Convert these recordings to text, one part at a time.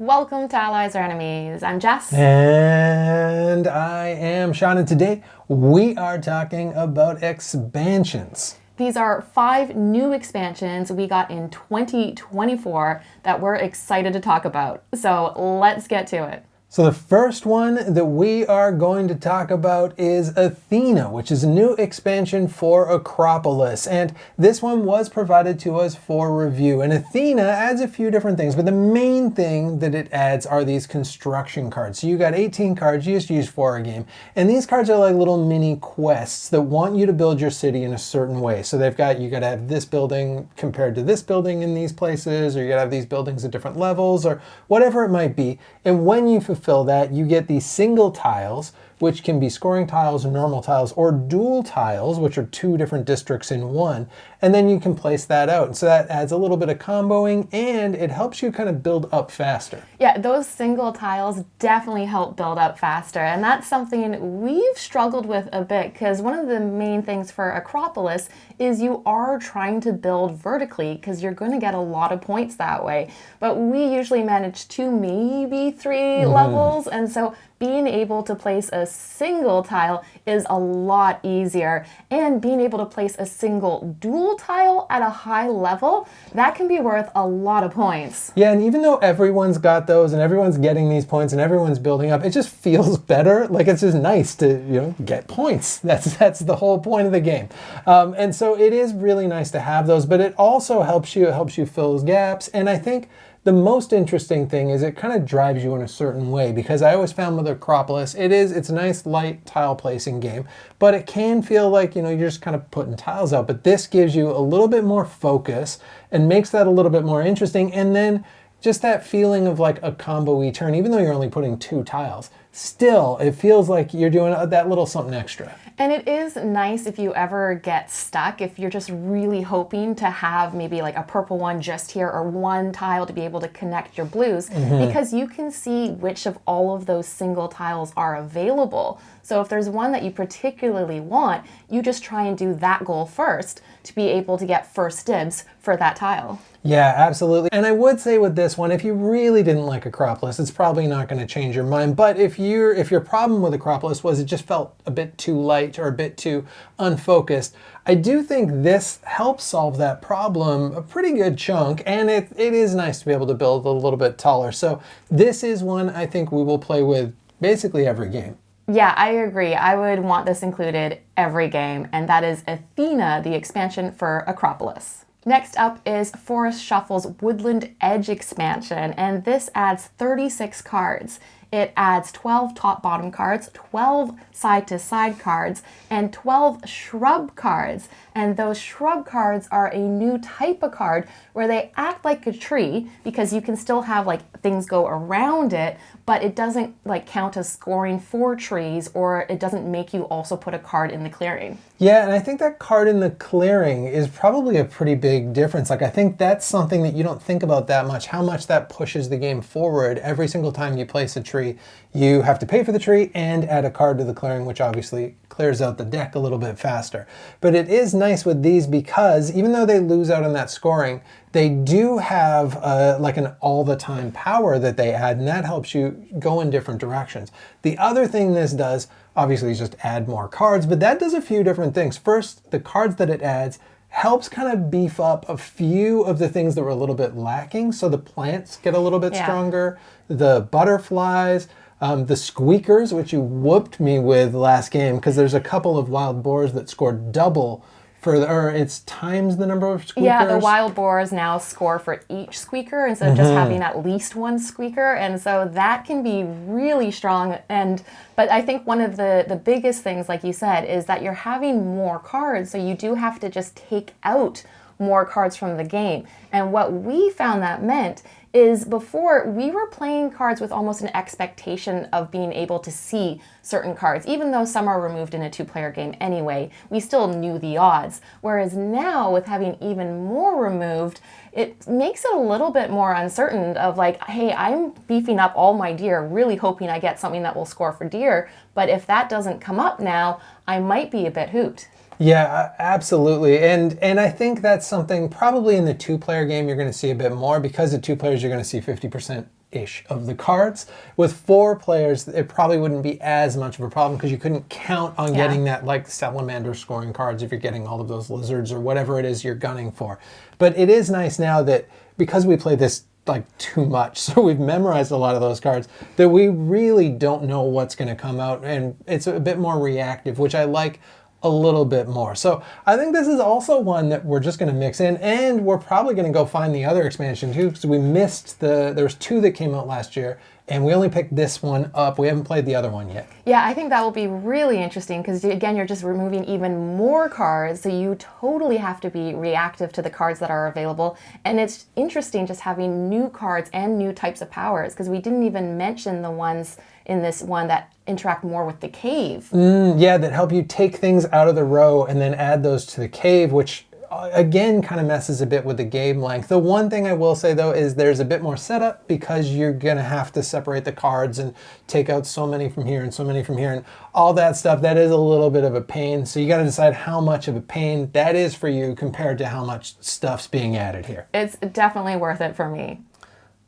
Welcome to Allies or Enemies. I'm Jess. And I am Sean, and today we are talking about expansions. These are 5 new expansions we got in 2024 that we're excited to talk about. So let's get to it. So the first one that we are going to talk about is Athena, which is a new expansion for Akropolis. And this one was provided to us for review. And Athena adds a few different things, but the main thing that it adds are these construction cards. So you got 18 cards, you just use 4 a game. And these cards are like little mini quests that want you to build your city in a certain way. So they've got, you got to have this building compared to this building in these places, or you got to have these buildings at different levels, or whatever it might be. And when you fulfill that, you get these single tiles, which can be scoring tiles, normal tiles, or dual tiles, which are 2 different districts in one. And then you can place that out. And so that adds a little bit of comboing, and it helps you kind of build up faster. Yeah, those single tiles definitely help build up faster. And that's something we've struggled with a bit, because one of the main things for Akropolis is you are trying to build vertically, because you're going to get a lot of points that way. But we usually manage 2, maybe 3 levels. And so being able to place a single tile is a lot easier, and being able to place a single dual tile at a high level, that can be worth a lot of points. Yeah, and even though everyone's got those and everyone's getting these points and everyone's building up, it just feels better. Like, it's just nice to, get points. That's the whole point of the game. And so it is really nice to have those, but it also helps you fill those gaps. And I think the most interesting thing is it kind of drives you in a certain way, because I always found with Akropolis, it's a nice light tile placing game, but it can feel like, you're just kind of putting tiles out. But this gives you a little bit more focus and makes that a little bit more interesting. And then just that feeling of like a combo-y turn, even though you're only putting 2 tiles, still, it feels like you're doing that little something extra. And it is nice if you ever get stuck, if you're just really hoping to have maybe like a purple one just here or 1 tile to be able to connect your blues, because you can see which of all of those single tiles are available. So if there's one that you particularly want, you just try and do that goal first to be able to get first dibs for that tile. Yeah, absolutely. And I would say with this one, if you really didn't like Akropolis, it's probably not going to change your mind. But if your problem with Akropolis was it just felt a bit too light or a bit too unfocused, I do think this helps solve that problem a pretty good chunk, and it is nice to be able to build a little bit taller. So this is one I think we will play with basically every game. Yeah, I agree. I would want this included every game, and that is Athena, the expansion for Akropolis. Next up is Forest Shuffle's Woodland Edge expansion, and this adds 36 cards. It adds 12 top-bottom cards, 12 side-to-side cards, and 12 shrub cards. And those shrub cards are a new type of card where they act like a tree, because you can still have like things go around it, but it doesn't like count as scoring for trees, or it doesn't make you also put a card in the clearing. Yeah, and I think that card in the clearing is probably a pretty big difference. Like, I think that's something that you don't think about that much, how much that pushes the game forward. Every single time you place a tree, you have to pay for the tree and add a card to the clearing, which obviously clears out the deck a little bit faster. But it is nice with these because even though they lose out on that scoring, they do have like an all-the-time power that they add, and that helps you go in different directions. The other thing this does, obviously, is just add more cards, but that does a few different things. First, the cards that it adds helps kind of beef up a few of the things that were a little bit lacking. So the plants get a little bit stronger, the butterflies, the squeakers, which you whooped me with last game, because there's a couple of wild boars that scored double or it's times the number of squeakers. Yeah, the wild boars now score for each squeaker instead of just having at least 1 squeaker, and so that can be really strong. But I think one of the biggest things, like you said, is that you're having more cards, so you do have to just take out more cards from the game. And what we found that meant is before we were playing cards with almost an expectation of being able to see certain cards. Even though some are removed in a 2-player game anyway, we still knew the odds. Whereas now, with having even more removed, it makes it a little bit more uncertain of like, hey, I'm beefing up all my deer, really hoping I get something that will score for deer. But if that doesn't come up now, I might be a bit hooped. Yeah, absolutely. And I think that's something probably in the 2-player game you're going to see a bit more, because at 2 players you're going to see 50% half-ish of the cards. With 4 players, it probably wouldn't be as much of a problem because you couldn't count on getting that like salamander scoring cards if you're getting all of those lizards or whatever it is you're gunning for. But it is nice now that because we play this like too much, so we've memorized a lot of those cards, that we really don't know what's going to come out, and it's a bit more reactive, which I like a little bit more. So I think this is also one that we're just going to mix in, and we're probably going to go find the other expansion too, because we missed there's 2 that came out last year, and we only picked this one up. We haven't played the other one yet. Yeah, I think that will be really interesting because, again, you're just removing even more cards, so you totally have to be reactive to the cards that are available. And it's interesting just having new cards and new types of powers, because we didn't even mention the ones in this one that interact more with the cave. Yeah, that help you take things out of the row and then add those to the cave, which again kind of messes a bit with the game length. The one thing I will say though is there's a bit more setup because you're gonna have to separate the cards and take out so many from here and so many from here and all that stuff. That is a little bit of a pain, so you got to decide how much of a pain that is for you compared to how much stuff's being added here. It's definitely worth it for me.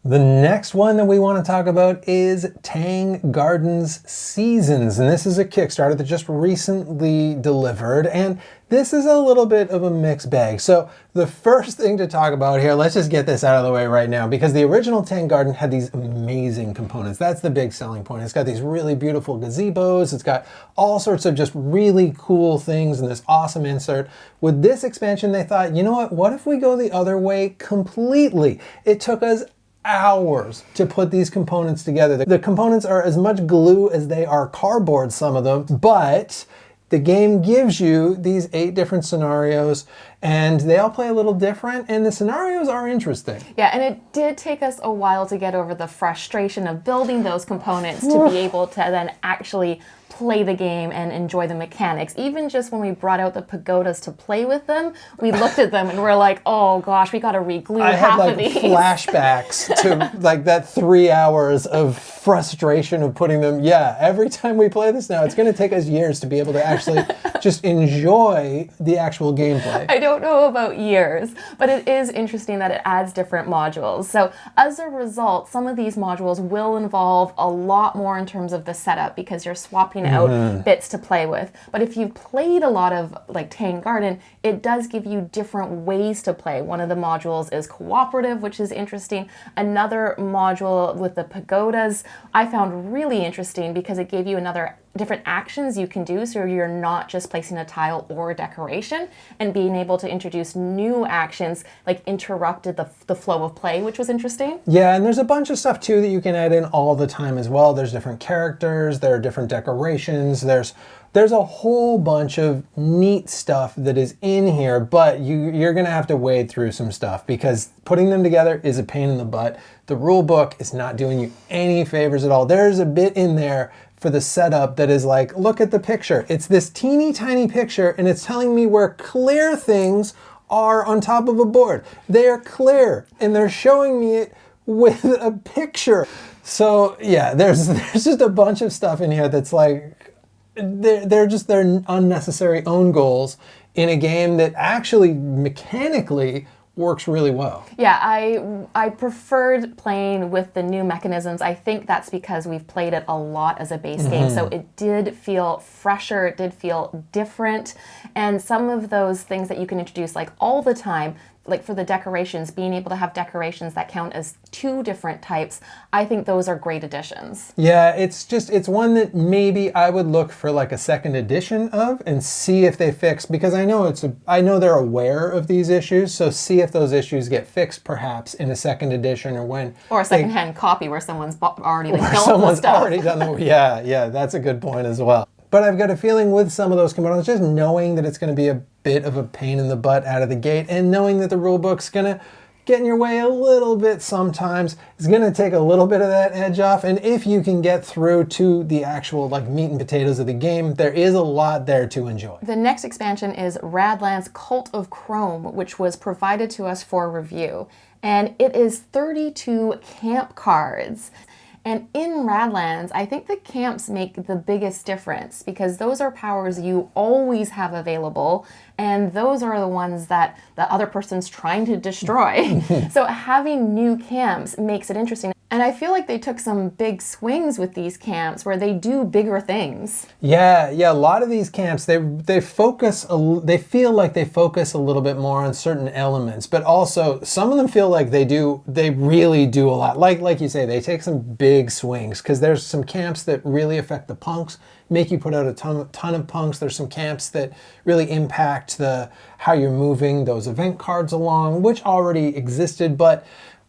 The next one that we want to talk about is Tang Garden's Seasons, and this is a Kickstarter that just recently delivered, and this is a little bit of a mixed bag. So the first thing to talk about here, let's just get this out of the way right now, because the original Tang Garden had these amazing components. That's the big selling point. It's got these really beautiful gazebos. It's got all sorts of just really cool things and this awesome insert. With this expansion, they thought, you know what if we go the other way completely? It took us hours to put these components together. The components are as much glue as they are cardboard, some of them, but the game gives you these 8 different scenarios, and they all play a little different, and the scenarios are interesting. Yeah, and it did take us a while to get over the frustration of building those components to be able to then actually play the game and enjoy the mechanics. Even just when we brought out the pagodas to play with them, we looked at them and we're like, oh gosh, we gotta re-glue half of these. Flashbacks to like that 3 hours of frustration of putting them. Yeah, every time we play this now, it's gonna take us years to be able to actually just enjoy the actual gameplay. I don't know about years, but it is interesting that it adds different modules. So as a result, some of these modules will involve a lot more in terms of the setup because you're swapping out bits to play with. But if you've played a lot of like Tang Garden, it does give you different ways to play. One of the modules is cooperative, which is interesting. Another module with the pagodas I found really interesting because it gave you different actions you can do, so you're not just placing a tile or a decoration, and being able to introduce new actions like interrupted the flow of play, which was interesting. Yeah, and there's a bunch of stuff too that you can add in all the time as well. There's different characters, there are different decorations, there's a whole bunch of neat stuff that is in here, but you're gonna have to wade through some stuff because putting them together is a pain in the butt. The rule book is not doing you any favors at all. There's a bit in there for the setup that is like, look at the picture. It's this teeny tiny picture and it's telling me where clear things are on top of a board. They are clear and they're showing me it with a picture. So yeah, there's just a bunch of stuff in here that's like, they're unnecessary own goals in a game that actually mechanically works really well. Yeah, I preferred playing with the new mechanisms. I think that's because we've played it a lot as a base game, so it did feel fresher, it did feel different, and some of those things that you can introduce like all the time, like for the decorations, being able to have decorations that count as 2 different types, I think those are great additions. Yeah, it's one that maybe I would look for like a second edition of and see if they fix, because I know they're aware of these issues, so see if those issues get fixed perhaps in a second edition or a secondhand copy where someone's already built the stuff. Someone's already done the yeah, that's a good point as well. But I've got a feeling with some of those components, just knowing that it's going to be a bit of a pain in the butt out of the gate, and knowing that the rulebook's going to get in your way a little bit sometimes, is going to take a little bit of that edge off. And if you can get through to the actual like meat and potatoes of the game, there is a lot there to enjoy. The next expansion is Radlands Cult of Chrome, which was provided to us for review. And it is 32 camp cards. And in Radlands, I think the camps make the biggest difference because those are powers you always have available, and those are the ones that the other person's trying to destroy. So having new camps makes it interesting. And I feel like they took some big swings with these camps where they do bigger things. Yeah, a lot of these camps, they focus, they feel like they focus a little bit more on certain elements, but also some of them feel like they really do a lot. Like you say, they take some big swings, because there's some camps that really affect the punks, make you put out a ton of punks. There's some camps that really impact how you're moving those event cards along, which already existed, but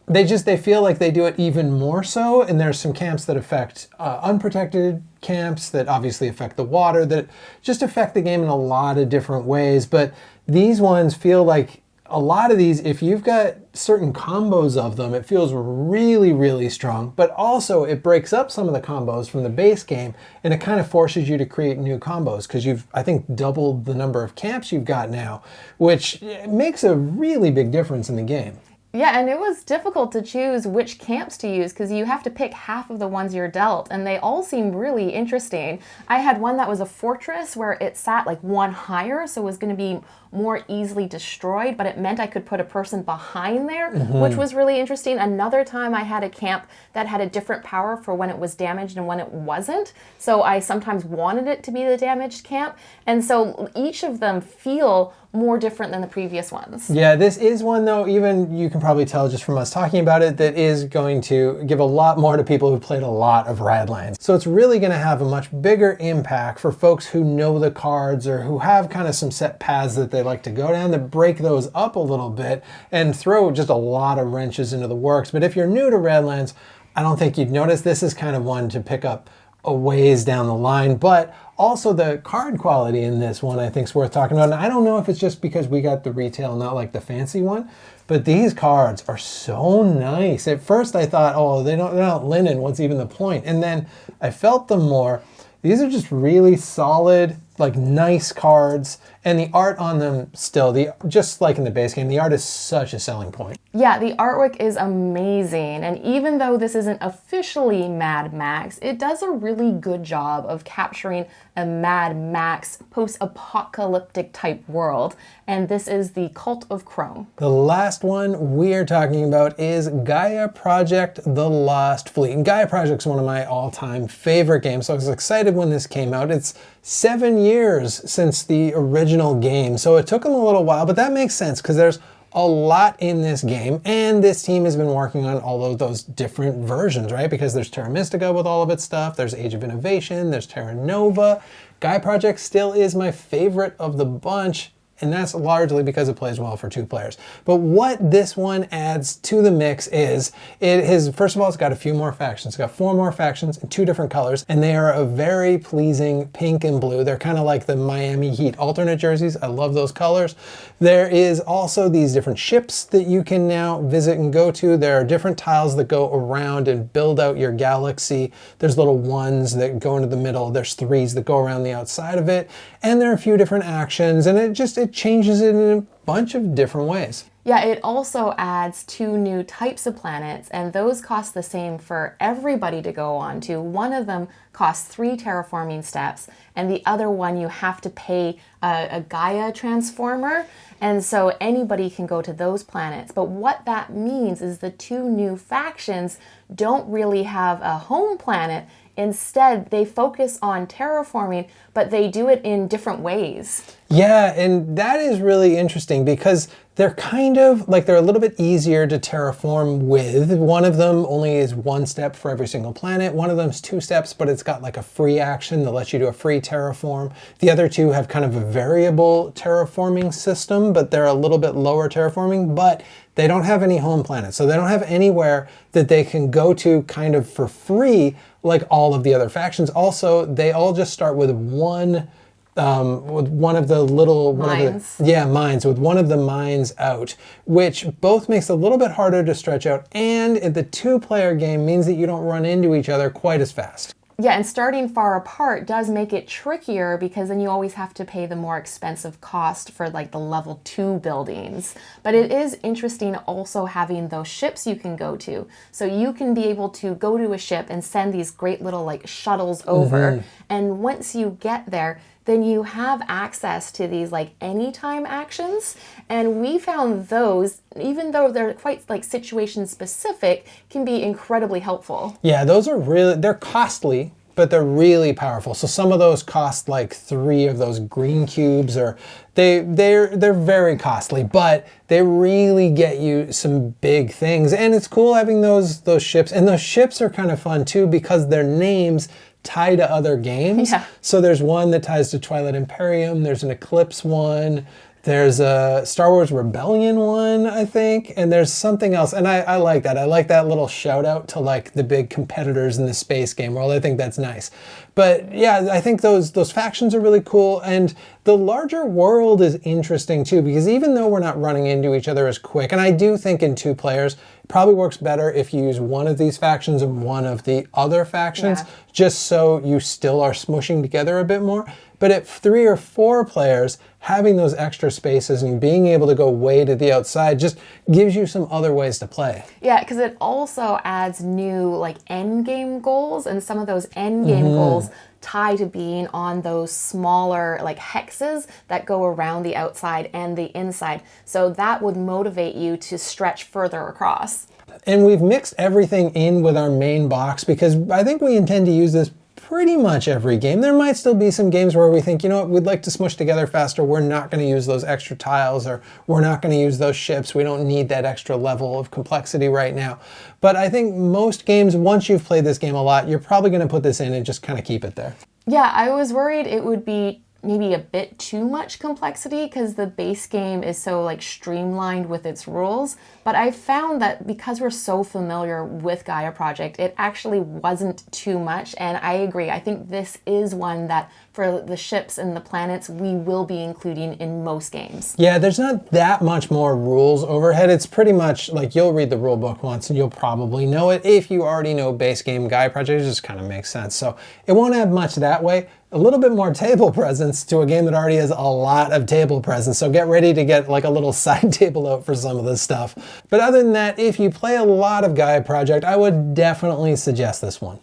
they feel like they do it even more so. And there's some camps that affect unprotected camps that obviously affect the water, that just affect the game in a lot of different ways. But these ones feel like a lot of these, if you've got certain combos of them, it feels really, really strong. But also it breaks up some of the combos from the base game, and it kind of forces you to create new combos, because you've, I think, doubled the number of camps you've got now, which makes a really big difference in the game. Yeah, and it was difficult to choose which camps to use, because you have to pick half of the ones you're dealt, and they all seem really interesting. I had one that was a fortress where it sat like one higher, so it was going to be more easily destroyed, but it meant I could put a person behind there, which was really interesting. Another time I had a camp that had a different power for when it was damaged and when it wasn't, so I sometimes wanted it to be the damaged camp, and so each of them feel more different than the previous ones. Yeah, this is one, though, even you can probably tell just from us talking about it, that is going to give a lot more to people who played a lot of Radlands. So it's really going to have a much bigger impact for folks who know the cards, or who have kind of some set paths that they like to go down, that break those up a little bit and throw just a lot of wrenches into the works. But if you're new to Radlands, I don't think you'd notice. This is kind of one to pick up a ways down the line. But also the card quality in this one, I think, is worth talking about. And I don't know if it's just because we got the retail, not like the fancy one, but these cards are so nice. At first I thought, oh, they're not linen, what's even the point? And then I felt them more. These are just really solid, like, nice cards, and the art on them still, just like in the base game, the art is such a selling point. Yeah, the artwork is amazing, and even though this isn't officially Mad Max, it does a really good job of capturing a Mad Max post-apocalyptic type world, and this is the Cult of Chrome. The last one we're talking about is Gaia Project: The Lost Fleet. And Gaia Project is one of my all-time favorite games, so I was excited when this came out. It's 7 years since the original game, so it took them a little while, but that makes sense because there's a lot in this game, and this team has been working on all of those different versions, right? Because there's Terra Mystica with all of its stuff, there's Age of Innovation, there's Terra Nova. Gaia Project still is my favorite of the bunch, and that's largely because it plays well for 2 players. But what this one adds to the mix is, first of all, it's got a few more factions. It's got 4 more factions in 2 different colors, and they are a very pleasing pink and blue. They're kind of like the Miami Heat alternate jerseys. I love those colors. There is also these different ships that you can now visit and go to. There are different tiles that go around and build out your galaxy. There's little 1s that go into the middle. There's 3s that go around the outside of it. And there are a few different actions, and it changes it in a bunch of different ways. Yeah, it also adds 2 new types of planets, and those cost the same for everybody to go on to. One of them costs 3 terraforming steps, and the other one you have to pay a Gaia transformer, and so anybody can go to those planets. But what that means is the 2 new factions don't really have a home planet. Instead, they focus on terraforming, but they do it in different ways. Yeah, and that is really interesting because they're kind of like, they're a little bit easier to terraform with. One of them only is 1 step for every single planet. One of them is 2 steps, but it's got like a free action that lets you do a free terraform. The other 2 have kind of a variable terraforming system, but they're a little bit lower terraforming, but they don't have any home planets. So they don't have anywhere that they can go to kind of for free like all of the other factions. Also, they all just start with one of the little mines. Mines, with one of the mines out, which both makes it a little bit harder to stretch out, and the 2-player game means that you don't run into each other quite as fast. Yeah, and starting far apart does make it trickier because then you always have to pay the more expensive cost for like the level 2 buildings. But it is interesting also having those ships you can go to. So you can be able to go to a ship and send these great little like shuttles over. And once you get there, then you have access to these like anytime actions. And we found those, even though they're quite like situation specific, can be incredibly helpful. Yeah, those are really, they're costly, but they're really powerful. So some of those cost like 3 of those green cubes, or they're very costly, but they really get you some big things. And it's cool having those ships. And those ships are kind of fun too, because their names tie to other games. Yeah. So there's one that ties to Twilight Imperium, there's an Eclipse one, there's a Star Wars Rebellion one, I think, and there's something else. And I like that. I like that little shout out to like the big competitors in the space game world. I think that's nice. But yeah, I think those factions are really cool. And the larger world is interesting too, because even though we're not running into each other as quick, and I do think in 2 players, it probably works better if you use one of these factions and one of the other factions, just so you still are smushing together a bit more. But at 3 or 4 players, having those extra spaces and being able to go way to the outside just gives you some other ways to play. Yeah, because it also adds new like end game goals, and some of those end game goals tie to being on those smaller like hexes that go around the outside and the inside. So that would motivate you to stretch further across. And we've mixed everything in with our main box because I think we intend to use this pretty much every game. There might still be some games where we think, you know what, we'd like to smush together faster. We're not going to use those extra tiles, or we're not going to use those ships. We don't need that extra level of complexity right now. But I think most games, once you've played this game a lot, you're probably going to put this in and just kind of keep it there. Yeah, I was worried it would be maybe a bit too much complexity because the base game is so like streamlined with its rules. But I found that because we're so familiar with Gaia Project, it actually wasn't too much. And I agree. I think this is one that for the ships and the planets, we will be including in most games. Yeah, there's not that much more rules overhead. It's pretty much like you'll read the rule book once and you'll probably know it. If you already know base game Gaia Project, it just kind of makes sense. So it won't add much that way. A little bit more table presence to a game that already has a lot of table presence. So get ready to get like a little side table out for some of this stuff. But other than that, if you play a lot of Gaia Project, I would definitely suggest this one.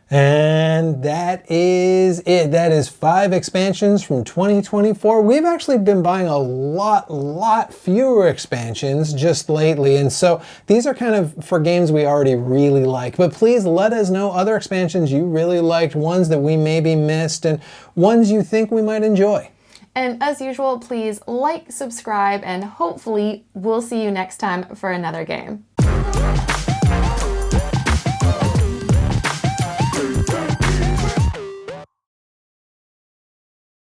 And that is it. That is 5 expansions from 2024. We've actually been buying a lot fewer expansions just lately. And so these are kind of for games we already really like. But please let us know other expansions you really liked, ones that we maybe missed, and ones you think we might enjoy. And as usual, please like, subscribe, and hopefully we'll see you next time for another game.